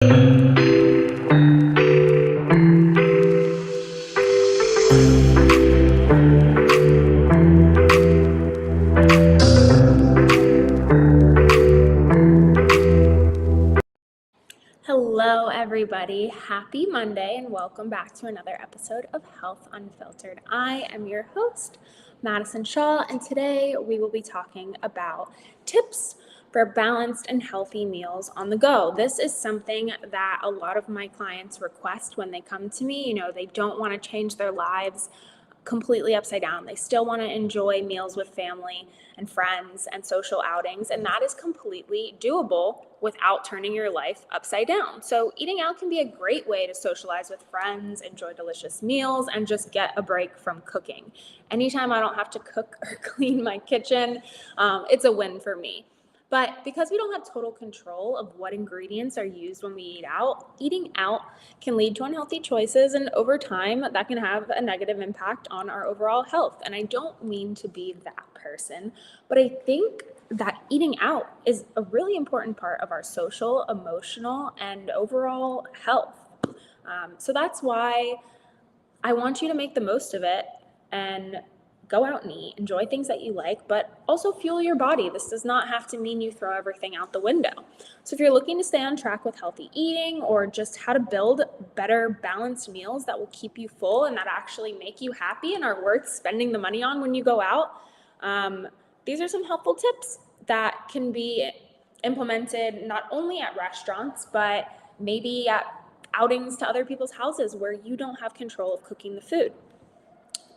Hello, everybody. Happy Monday, and welcome back to another episode of Health Unfiltered. I am your host, Madison Shaw, and today we will be talking about tips for balanced and healthy meals on the go. This is something that a lot of my clients request when they come to me. They don't want to change their lives completely upside down. They still want to enjoy meals with family and friends and social outings, and that is completely doable without turning your life upside down. So eating out can be a great way to socialize with friends, enjoy delicious meals, and just get a break from cooking. Anytime I don't have to cook or clean my kitchen, it's a win for me. But because we don't have total control of what ingredients are used when we eat out, eating out can lead to unhealthy choices, and over time, that can have a negative impact on our overall health. And I don't mean to be that person, but I think that eating out is a really important part of our social, emotional, and overall health. So that's why I want you to make the most of it and go out and eat, enjoy things that you like, but also fuel your body. This does not have to mean you throw everything out the window. So if you're looking to stay on track with healthy eating or just how to build better balanced meals that will keep you full and that actually make you happy and are worth spending the money on when you go out, these are some helpful tips that can be implemented not only at restaurants, but maybe at outings to other people's houses where you don't have control of cooking the food.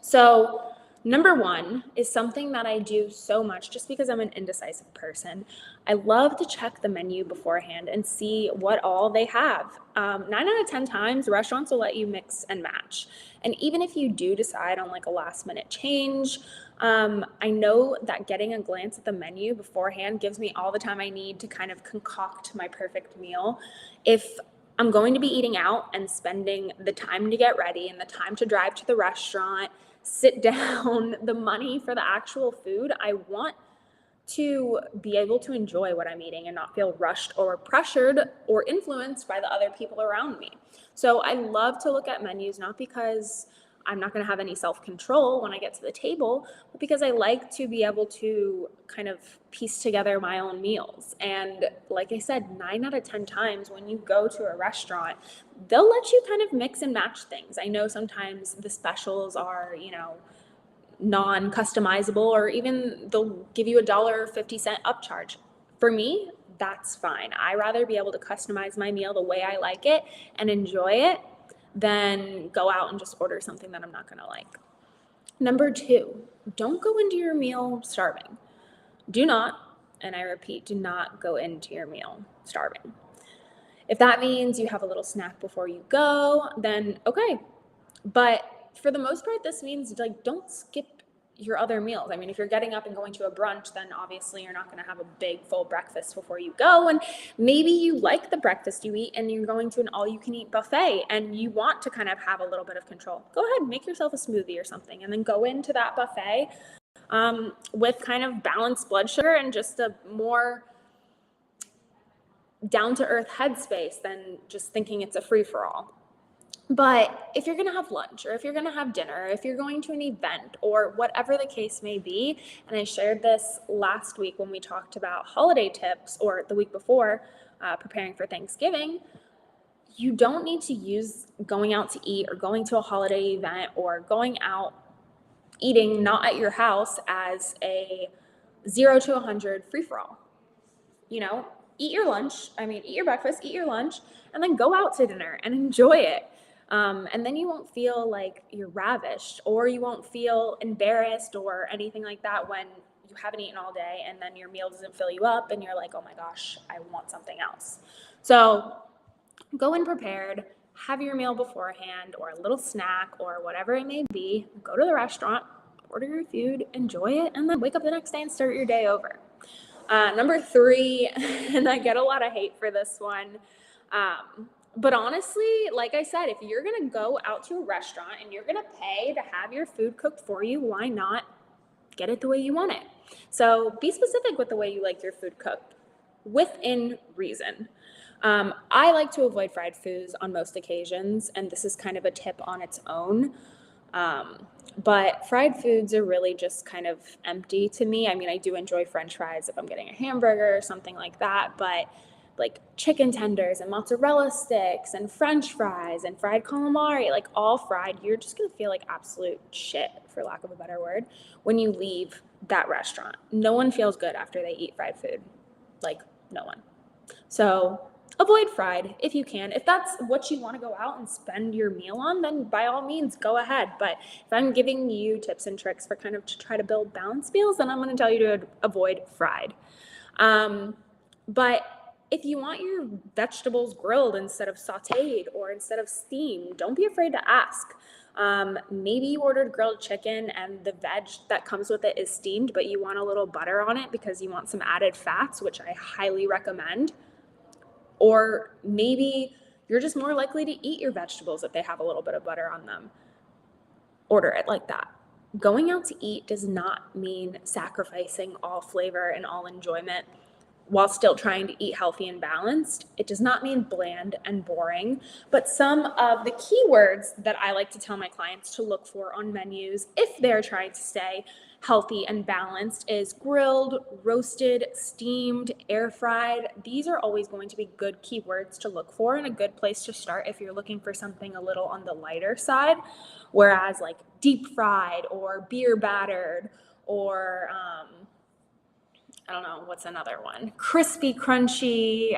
So number one is something that I do so much just because I'm an indecisive person. I love to check the menu beforehand and see what all they have. 9 out of 10 times, restaurants will let you mix and match. And even if you do decide on like a last minute change, I know that getting a glance at the menu beforehand gives me all the time I need to kind of concoct my perfect meal. If I'm going to be eating out and spending the time to get ready and the time to drive to the restaurant, sit down, the money for the actual food, I want to be able to enjoy what I'm eating and not feel rushed or pressured or influenced by the other people around me. So I love to look at menus, not because I'm not going to have any self-control when I get to the table, but because I like to be able to kind of piece together my own meals. And like I said, 9 out of 10 times when you go to a restaurant, they'll let you kind of mix and match things. I know sometimes the specials are, non-customizable, or even they'll give you $1.50 upcharge. For me, that's fine. I rather be able to customize my meal the way I like it and enjoy it than go out and just order something that I'm not going to like. Number 2, don't go into your meal starving. Do not, and I repeat, do not go into your meal starving. If that means you have a little snack before you go, then okay. But for the most part, this means don't skip your other meals. I mean, if you're getting up and going to a brunch, then obviously you're not going to have a big full breakfast before you go. And maybe you like the breakfast you eat and you're going to an all-you-can-eat buffet and you want to kind of have a little bit of control. Go ahead, make yourself a smoothie or something and then go into that buffet with kind of balanced blood sugar and just a more down-to-earth headspace than just thinking it's a free-for-all. But if you're going to have lunch, or if you're going to have dinner, or if you're going to an event, or whatever the case may be, and I shared this last week when we talked about holiday tips, or the week before, preparing for Thanksgiving, you don't need to use going out to eat or going to a holiday event or going out eating not at your house as a 0 to 100 free-for-all. Eat your breakfast, eat your lunch, and then go out to dinner and enjoy it. And then you won't feel like you're ravished, or you won't feel embarrassed or anything like that when you haven't eaten all day and then your meal doesn't fill you up and you're like, oh my gosh, I want something else. So go in prepared, have your meal beforehand or a little snack or whatever it may be, go to the restaurant, order your food, enjoy it, and then wake up the next day and start your day over. Number 3, and I get a lot of hate for this one, but honestly, like I said, if you're going to go out to a restaurant and you're going to pay to have your food cooked for you, why not get it the way you want it? So be specific with the way you like your food cooked, within reason. I like to avoid fried foods on most occasions, and this is kind of a tip on its own. But fried foods are really just kind of empty to me. I mean, I do enjoy French fries if I'm getting a hamburger or something like that, but like chicken tenders and mozzarella sticks and French fries and fried calamari, like all fried, you're just gonna feel like absolute shit, for lack of a better word, when you leave that restaurant. No one feels good after they eat fried food. Like, no one. So avoid fried if you can. If that's what you want to go out and spend your meal on, then by all means go ahead. But if I'm giving you tips and tricks for kind of to try to build balanced meals, then I'm going to tell you to avoid fried. But if you want your vegetables grilled instead of sauteed or instead of steamed, don't be afraid to ask. Maybe you ordered grilled chicken and the veg that comes with it is steamed, but you want a little butter on it because you want some added fats, which I highly recommend. Or maybe you're just more likely to eat your vegetables if they have a little bit of butter on them. Order it like that. Going out to eat does not mean sacrificing all flavor and all enjoyment while still trying to eat healthy and balanced. It does not mean bland and boring, but some of the keywords that I like to tell my clients to look for on menus if they're trying to stay healthy and balanced is grilled, roasted, steamed, air fried. These are always going to be good keywords to look for and a good place to start if you're looking for something a little on the lighter side, whereas like deep fried or beer battered or I don't know, what's another one? Crispy, crunchy.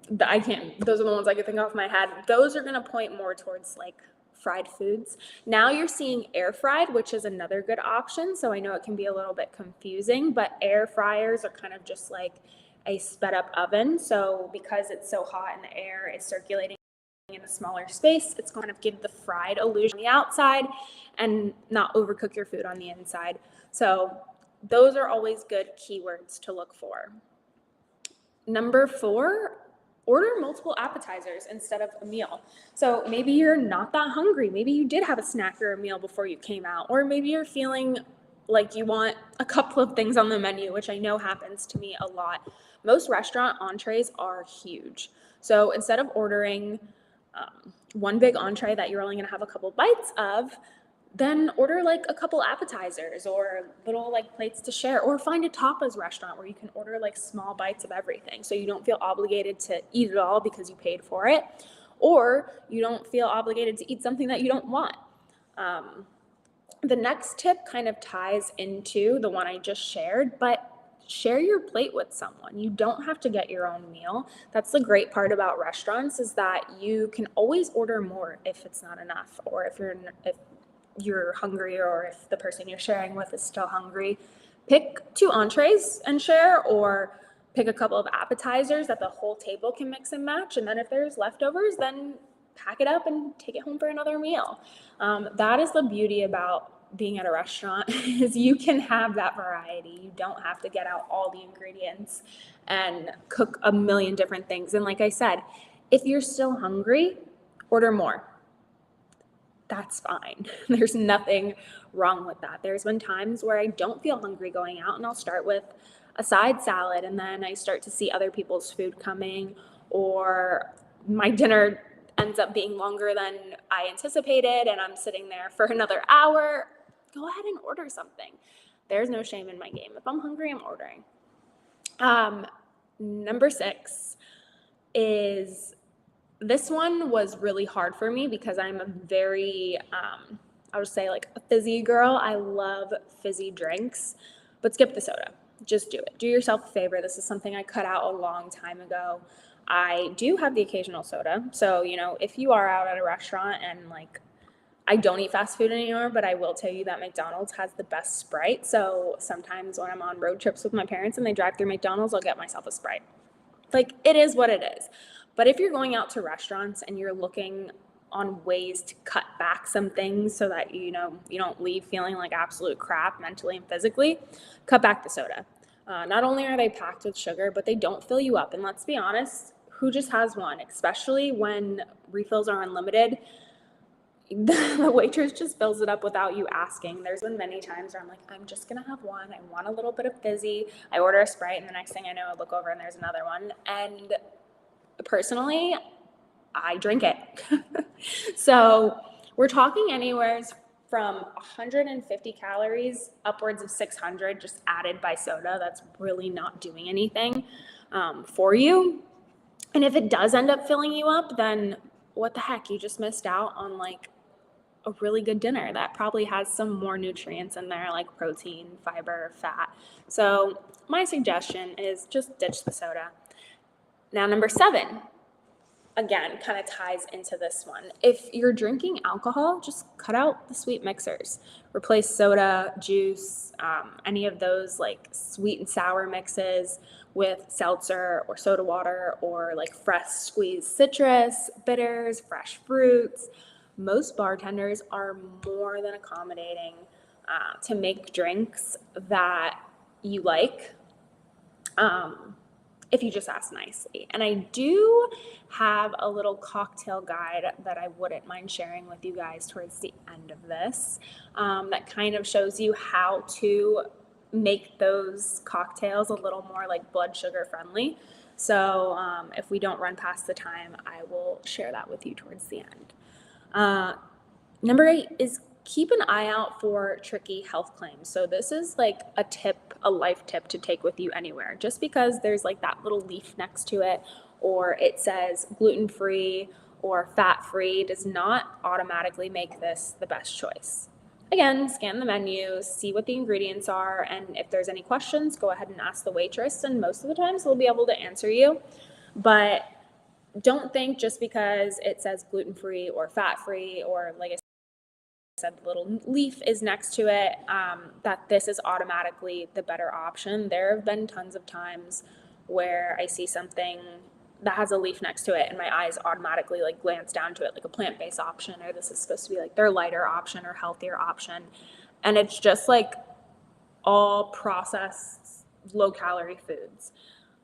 Those are the ones I can think off my head. Those are going to point more towards like fried foods. Now you're seeing air fried, which is another good option. So I know it can be a little bit confusing, but air fryers are kind of just like a sped up oven. So because it's so hot and the air is circulating in a smaller space, it's going to give the fried illusion on the outside and not overcook your food on the inside. So those are always good keywords to look for. Number 4, order multiple appetizers instead of a meal. So maybe you're not that hungry. Maybe you did have a snack or a meal before you came out, or maybe you're feeling like you want a couple of things on the menu, which I know happens to me a lot. Most restaurant entrees are huge. So instead of ordering one big entree that you're only going to have a couple bites of, then order like a couple appetizers or little like plates to share, or find a tapas restaurant where you can order like small bites of everything so you don't feel obligated to eat it all because you paid for it, or you don't feel obligated to eat something that you don't want. The next tip kind of ties into the one I just shared, but share your plate with someone. You don't have to get your own meal. That's the great part about restaurants, is that you can always order more if it's not enough, or if you're hungry, or if the person you're sharing with is still hungry. Pick 2 entrees and share, or pick a couple of appetizers that the whole table can mix and match. And then if there's leftovers, then pack it up and take it home for another meal. That is the beauty about being at a restaurant, is you can have that variety. You don't have to get out all the ingredients and cook a million different things. And like I said, if you're still hungry, order more. That's fine. There's nothing wrong with that. There's been times where I don't feel hungry going out, and I'll start with a side salad, and then I start to see other people's food coming, or my dinner ends up being longer than I anticipated, and I'm sitting there for another hour. Go ahead and order something. There's no shame in my game. If I'm hungry, I'm ordering. Number 6 is, this one was really hard for me because I'm a very, I would say like a fizzy girl. I love fizzy drinks, but skip the soda. Just do it. Do yourself a favor. This is something I cut out a long time ago. I do have the occasional soda. So, if you are out at a restaurant and like, I don't eat fast food anymore, but I will tell you that McDonald's has the best Sprite. So sometimes when I'm on road trips with my parents and they drive through McDonald's, I'll get myself a Sprite. Like, it is what it is. But if you're going out to restaurants and you're looking on ways to cut back some things so that, you don't leave feeling like absolute crap mentally and physically, cut back the soda. Not only are they packed with sugar, but they don't fill you up. And let's be honest, who just has one? Especially when refills are unlimited. the waitress just fills it up without you asking. There's been many times where I'm like, I'm just gonna have one. I want a little bit of fizzy. I order a Sprite, and the next thing I know, I look over and there's another one. And personally, I drink it. So we're talking anywhere from 150 calories upwards of 600 just added by soda. That's really not doing anything for you. And if it does end up filling you up, then what the heck? You just missed out on like a really good dinner that probably has some more nutrients in there, like protein, fiber, fat. So my suggestion is just ditch the soda. Now, number 7, again, kind of ties into this one. If you're drinking alcohol, just cut out the sweet mixers. Replace soda, juice, any of those like sweet and sour mixes with seltzer or soda water or like fresh squeezed citrus, bitters, fresh fruits. Most bartenders are more than accommodating to make drinks that you like. If you just ask nicely. And I do have a little cocktail guide that I wouldn't mind sharing with you guys towards the end of this, that kind of shows you how to make those cocktails a little more like blood sugar friendly. So if we don't run past the time, I will share that with you towards the end. Number 8 is keep an eye out for tricky health claims. So this is like a life tip to take with you anywhere. Just because there's like that little leaf next to it, or it says gluten-free or fat-free, does not automatically make this the best choice. Again, scan the menu, see what the ingredients are, and if there's any questions, go ahead and ask the waitress, and most of the times they'll be able to answer you. But don't think just because it says gluten-free or fat-free, or like I said, the little leaf is next to it, that this is automatically the better option. There have been tons of times where I see something that has a leaf next to it and my eyes automatically like glance down to it like a plant-based option, or this is supposed to be like their lighter option or healthier option. And it's just like all processed low-calorie foods.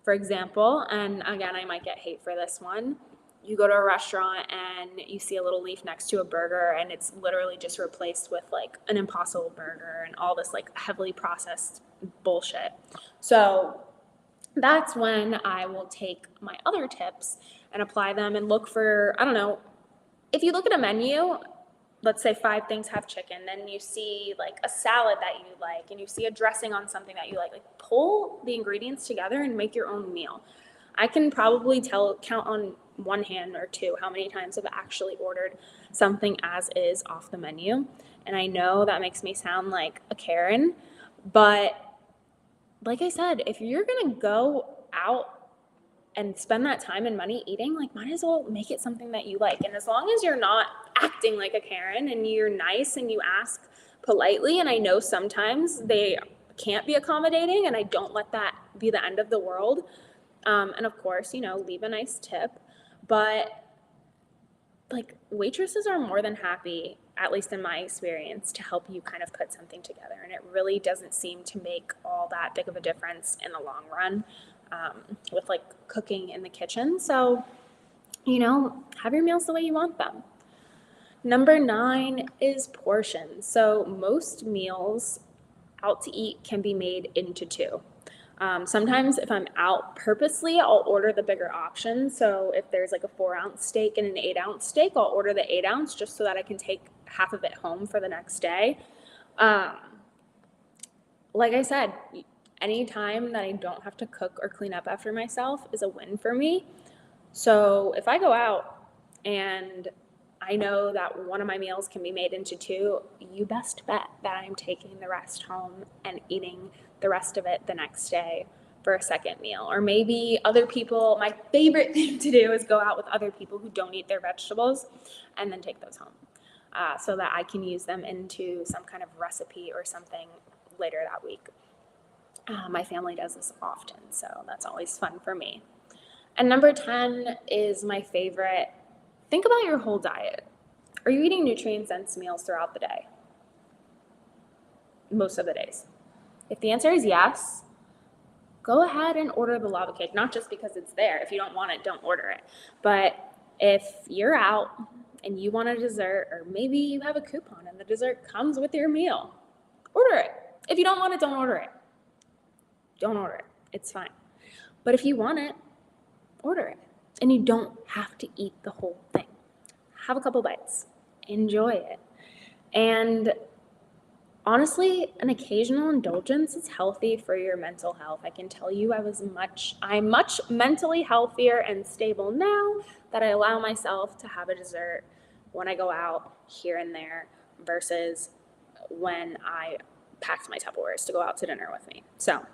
For example, and again, I might get hate for this one, you go to a restaurant and you see a little leaf next to a burger and it's literally just replaced with like an Impossible Burger and all this like heavily processed bullshit. So that's when I will take my other tips and apply them and look for, I don't know, if you look at a menu, let's say 5 things have chicken, then you see like a salad that you like and you see a dressing on something that you like pull the ingredients together and make your own meal. I can probably count on one hand or two how many times I've actually ordered something as is off the menu. And I know that makes me sound like a Karen, but like I said, if you're gonna go out and spend that time and money eating, like might as well make it something that you like. And as long as you're not acting like a Karen and you're nice and you ask politely, and I know sometimes they can't be accommodating, and I don't let that be the end of the world. And of course, leave a nice tip. But like waitresses are more than happy, at least in my experience, to help you kind of put something together. And it really doesn't seem to make all that big of a difference in the long run with like cooking in the kitchen. So, have your meals the way you want them. Number 9 is portions. So most meals out to eat can be made into 2. Sometimes if I'm out purposely, I'll order the bigger option. So if there's like a 4-ounce steak and an 8-ounce steak, I'll order the 8-ounce just so that I can take half of it home for the next day. Like I said, any time that I don't have to cook or clean up after myself is a win for me. So if I go out and I know that one of my meals can be made into 2, you best bet that I'm taking the rest home and eating the rest of it the next day for a second meal. Or maybe other people, my favorite thing to do is go out with other people who don't eat their vegetables and then take those home so that I can use them into some kind of recipe or something later that week. My family does this often, so that's always fun for me. And number 10 is my favorite. Think about your whole diet. Are you eating nutrient-dense meals throughout the day? Most of the days. If the answer is yes, go ahead and order the lava cake, not just because it's there. If you don't want it, don't order it. But if you're out and you want a dessert, or maybe you have a coupon and the dessert comes with your meal, order it. If you don't want it, don't order it. Don't order it. It's fine. But if you want it, order it. And you don't have to eat the whole thing. Have a couple bites. Enjoy it. And honestly, an occasional indulgence is healthy for your mental health. I can tell you I'm much mentally healthier and stable now that I allow myself to have a dessert when I go out here and there versus when I packed my Tupperwares to go out to dinner with me. So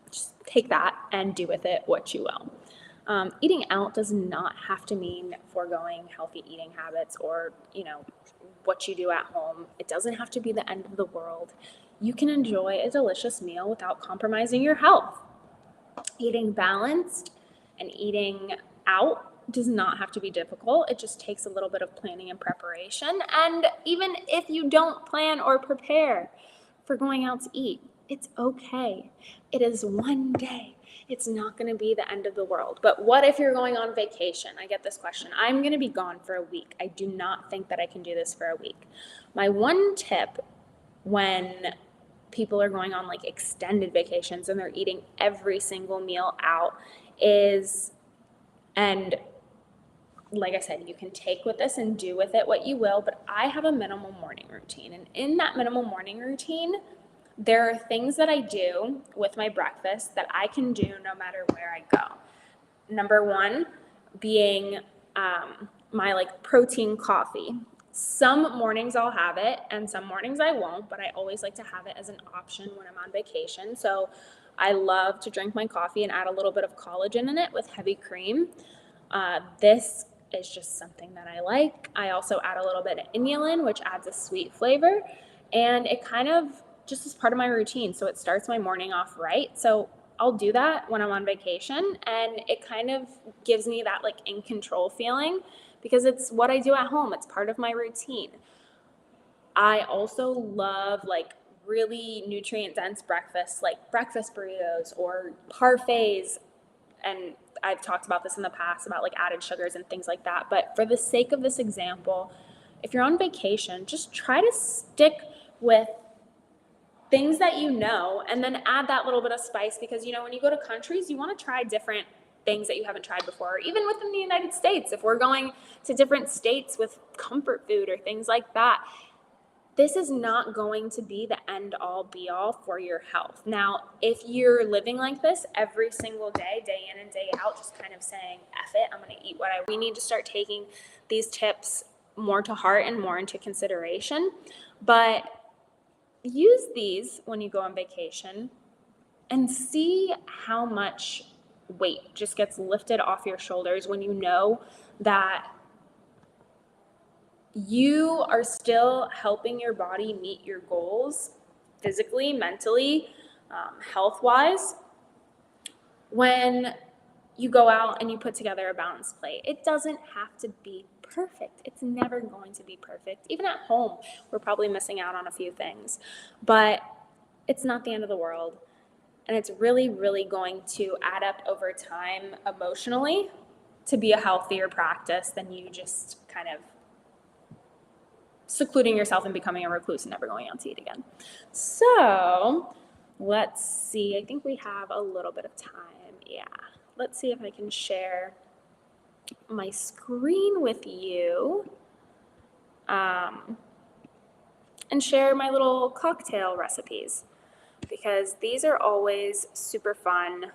just take that and do with it what you will. Eating out does not have to mean foregoing healthy eating habits or, what you do at home. It doesn't have to be the end of the world. You can enjoy a delicious meal without compromising your health. Eating balanced and eating out does not have to be difficult. It just takes a little bit of planning and preparation. And even if you don't plan or prepare for going out to eat, it's okay. It is one day. It's not going to be the end of the world. But what if you're going on vacation? I get this question. I'm going to be gone for a week. I do not think that I can do this for a week. My one tip when people are going on like extended vacations and they're eating every single meal out is, and like I said, you can take with this and do with it what you will, but I have a minimal morning routine. And in that minimal morning routine, there are things that I do with my breakfast that I can do no matter where I go. Number one being my like protein coffee. Some mornings I'll have it and some mornings I won't, but I always like to have it as an option when I'm on vacation. So I love to drink my coffee and add a little bit of collagen in it with heavy cream. This is just something that I like. I also add a little bit of inulin, which adds a sweet flavor, and it kind of just as part of my routine. So it starts my morning off right. So I'll do that when I'm on vacation, and it kind of gives me that like in control feeling because it's what I do at home. It's part of my routine. I also love like really nutrient dense breakfasts like breakfast burritos or parfaits. And I've talked about this in the past about like added sugars and things like that. But for the sake of this example, if you're on vacation, just try to stick with things that and then add that little bit of spice because, when you go to countries, you want to try different things that you haven't tried before, or even within the United States, if we're going to different states with comfort food or things like that. This is not going to be the end all be all for your health. Now, if you're living like this every single day, day in and day out, just kind of saying, F it, I'm going to eat we need to start taking these tips more to heart and more into consideration. But use these when you go on vacation and see how much weight just gets lifted off your shoulders when you know that you are still helping your body meet your goals physically, mentally, health-wise, when you go out and you put together a balanced plate. It doesn't have to be perfect. It's never going to be perfect. Even at home, we're probably missing out on a few things, but it's not the end of the world. And it's really, really going to add up over time emotionally to be a healthier practice than you just kind of secluding yourself and becoming a recluse and never going out to eat again. So let's see. I think we have a little bit of time. Yeah. Let's see if I can share my screen with you and share my little cocktail recipes because these are always super fun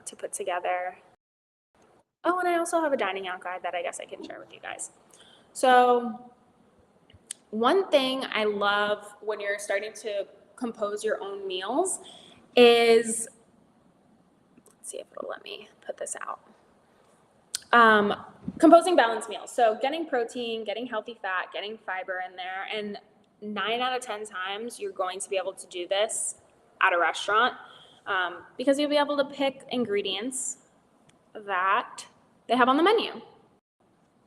to put together. Oh, and I also have a dining out guide that I guess I can share with you guys. So one thing I love when you're starting to compose your own meals is, let's see if it'll let me put this out. Composing balanced meals. So getting protein, getting healthy fat, getting fiber in there. And 9 out of 10 times you're going to be able to do this at a restaurant because you'll be able to pick ingredients that they have on the menu.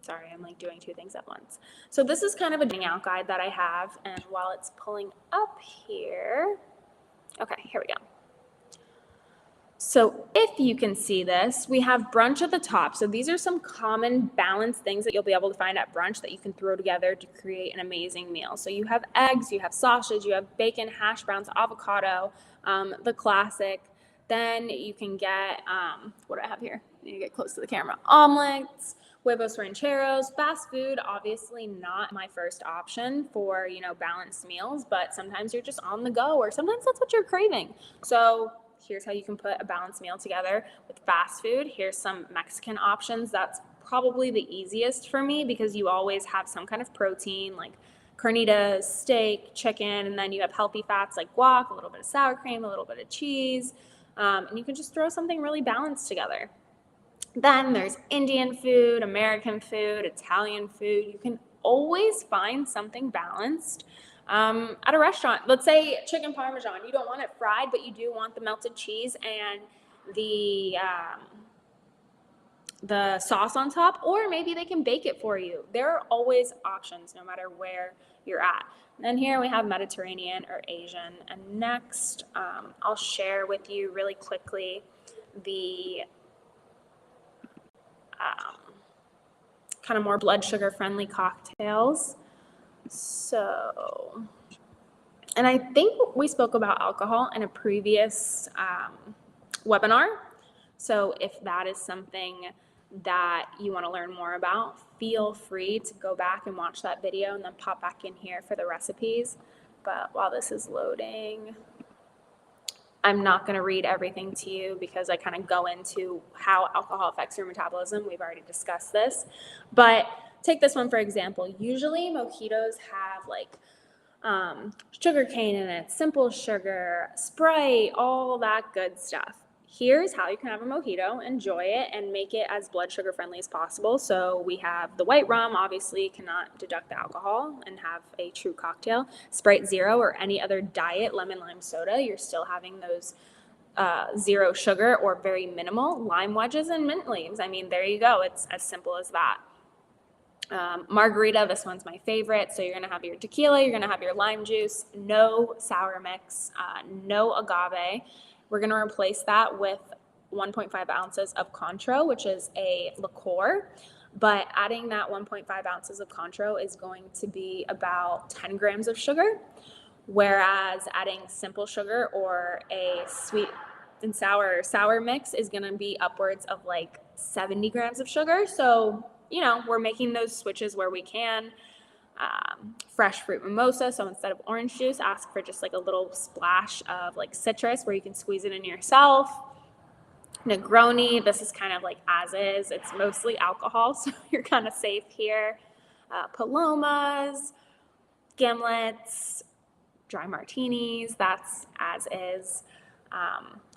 Sorry, I'm like doing two things at once. So this is kind of a dining out guide that I have. And while it's pulling up here, okay, here we go. So if you can see this, we have brunch at the top. So these are some common balanced things that you'll be able to find at brunch that you can throw together to create an amazing meal. So you have eggs, you have sausage, you have bacon, hash browns, avocado, the classic. Then you can get, what do I have here? I need to get close to the camera. Omelets, huevos rancheros, fast food, obviously not my first option for, balanced meals, but sometimes you're just on the go or sometimes that's what you're craving. So here's how you can put a balanced meal together with fast food. Here's some Mexican options. That's probably the easiest for me because you always have some kind of protein like carnitas, steak, chicken, and then you have healthy fats like guac, a little bit of sour cream, a little bit of cheese, and you can just throw something really balanced together. Then there's Indian food, American food, Italian food. You can always find something balanced at a restaurant. Let's say chicken parmesan. You don't want it fried, but you do want the melted cheese and the sauce on top, or maybe they can bake it for you. There are always options no matter where you're at. And then here we have Mediterranean or Asian. And next, I'll share with you really quickly the kind of more blood sugar friendly cocktails. So, and I think we spoke about alcohol in a previous webinar. So if that is something that you want to learn more about, feel free to go back and watch that video and then pop back in here for the recipes. But while this is loading, I'm not going to read everything to you because I kind of go into how alcohol affects your metabolism. We've already discussed this. But take this one for example. Usually mojitos have like sugar cane in it, simple sugar, Sprite, all that good stuff. Here's how you can have a mojito, enjoy it, and make it as blood sugar friendly as possible. So we have the white rum, obviously cannot deduct the alcohol and have a true cocktail. Sprite Zero or any other diet lemon lime soda, you're still having those zero sugar or very minimal lime wedges and mint leaves. I mean, there you go. It's as simple as that. Margarita, this one's my favorite. So you're going to have your tequila, you're going to have your lime juice, no sour mix, no agave. We're going to replace that with 1.5 ounces of Cointreau, which is a liqueur. But adding that 1.5 ounces of Cointreau is going to be about 10 grams of sugar, whereas adding simple sugar or a sweet and sour mix is going to be upwards of like 70 grams of sugar. So, we're making those switches where we can. Fresh fruit mimosa, so instead of orange juice, ask for just like a little splash of like citrus where you can squeeze it in yourself. Negroni, this is kind of like as is. It's mostly alcohol, so you're kind of safe here. Palomas, gimlets, dry martinis, that's as is.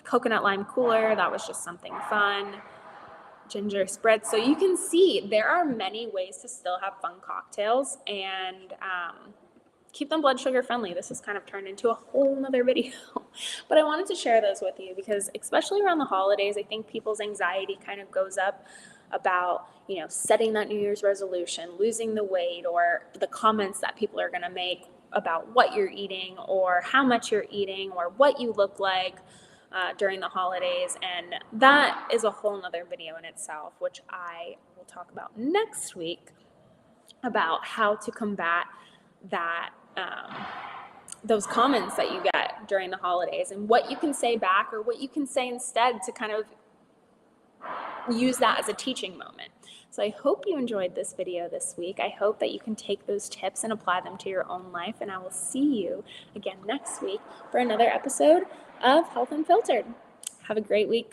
Coconut lime cooler, that was just something fun. Ginger spread. So you can see there are many ways to still have fun cocktails and keep them blood sugar friendly. This has kind of turned into a whole nother video, but I wanted to share those with you because especially around the holidays, I think people's anxiety kind of goes up about, setting that New Year's resolution, losing the weight, or the comments that people are going to make about what you're eating or how much you're eating or what you look like during the holidays, and that is a whole nother video in itself, which I will talk about next week about how to combat that those comments that you get during the holidays and what you can say back or what you can say instead to kind of use that as a teaching moment. So I hope you enjoyed this video this week. I hope that you can take those tips and apply them to your own life, and I will see you again next week for another episode of Health Unfiltered. Have a great week, guys.